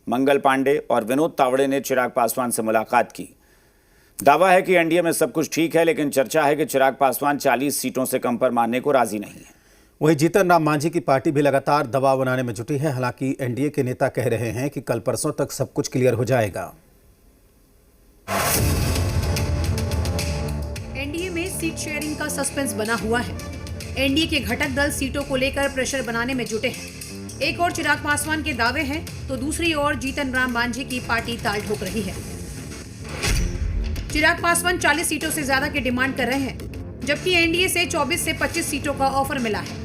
मंगल पांडे और विनोद तावड़े ने चिराग पासवान से मुलाकात की। दावा है कि एनडीए में सब कुछ ठीक है, लेकिन चर्चा है कि चिराग पासवान 40 सीटों से कम पर मानने को राजी नहीं है। वहीं जीतन राम मांझी की पार्टी भी लगातार दबाव बनाने में जुटी है। हालांकि एनडीए के नेता कह रहे हैं कि कल परसों तक सब कुछ क्लियर हो जाएगा। एनडीए में सीट शेयरिंग का सस्पेंस बना हुआ है। एनडीए के घटक दल सीटों को लेकर प्रेशर बनाने में जुटे हैं। एक और चिराग पासवान के दावे हैं, तो दूसरी ओर जीतन राम मांझी की पार्टी ताल ठोक रही है। चिराग पासवान 40 सीटों से ज्यादा की डिमांड कर रहे हैं, जबकि एनडीए से 24 से 25 सीटों का ऑफर मिला है।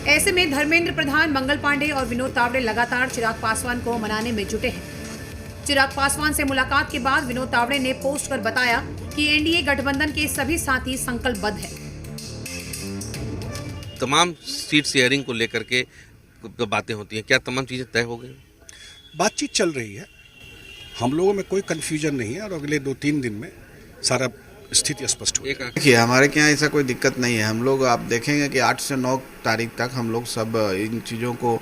ऐसे में धर्मेंद्र प्रधान, मंगल पांडे और विनोद तावड़े लगातार चिराग पासवान को मनाने में जुटे हैं। चिराग पासवान से मुलाकात के बाद विनोद तावड़े ने पोस्ट कर बताया कि एनडीए गठबंधन के सभी साथी संकल्पबद्ध हैं। तमाम सीट शेयरिंग को लेकर के बातें होती हैं, क्या तमाम चीजें तय हो गई? बातचीत चल रही है, हम लोगों में कोई कंफ्यूजन नहीं है और अगले 2-3 दिन में सारा स्थिति स्पष्ट हो जाएगी। देखिए, हमारे के यहाँ ऐसा कोई दिक्कत नहीं है। हम लोग आप देखेंगे कि 8 से 9 तारीख तक हम लोग सब इन चीज़ों को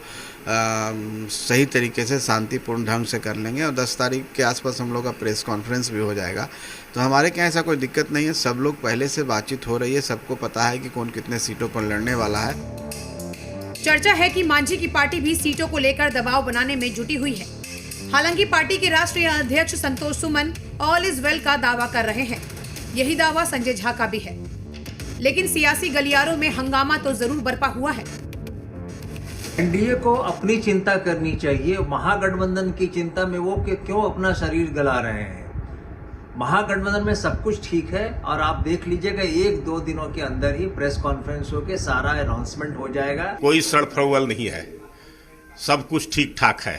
सही तरीके से शांतिपूर्ण ढंग से कर लेंगे और 10 तारीख के आसपास हम लोग का प्रेस कॉन्फ्रेंस भी हो जाएगा। तो हमारे के यहाँ ऐसा कोई दिक्कत नहीं है। सब लोग पहले से बातचीत हो रही है, सबको पता है कि कौन कितने सीटों पर लड़ने वाला है। चर्चा है कि मांझी की पार्टी भी सीटों को लेकर दबाव बनाने में जुटी हुई है। हालांकि पार्टी के राष्ट्रीय अध्यक्ष Santosh Suman all is well का दावा कर रहे हैं। यही दावा संजय झा का भी है, लेकिन सियासी गलियारों में हंगामा तो जरूर बरपा हुआ है। एनडीए को अपनी चिंता करनी चाहिए। महागठबंधन की चिंता में वो क्यों अपना शरीर गला रहे हैं? महागठबंधन में सब कुछ ठीक है और आप देख लीजिएगा 1-2 दिनों के अंदर ही प्रेस कॉन्फ्रेंस होकर सारा अनाउंसमेंट हो जाएगा। कोई सड़फड़वल नहीं है, सब कुछ ठीक ठाक है।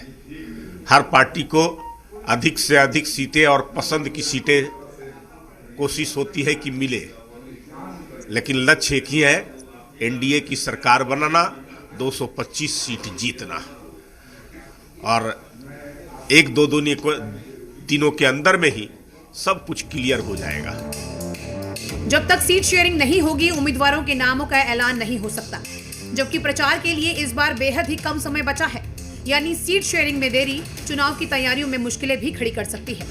हर पार्टी को अधिक से अधिक सीटें और पसंद की सीटें कोशिश होती है कि मिले, लेकिन लक्ष्य एक ही है, एनडीए की सरकार बनाना, 225 सीट जीतना और 1-2 दिनों के अंदर में ही सब कुछ क्लियर हो जाएगा। जब तक सीट शेयरिंग नहीं होगी, उम्मीदवारों के नामों का ऐलान नहीं हो सकता। जबकि प्रचार के लिए इस बार बेहद ही कम समय बचा है, यानी सीट शेयरिंग में देरी चुनाव की तैयारियों में मुश्किलें भी खड़ी कर सकती है।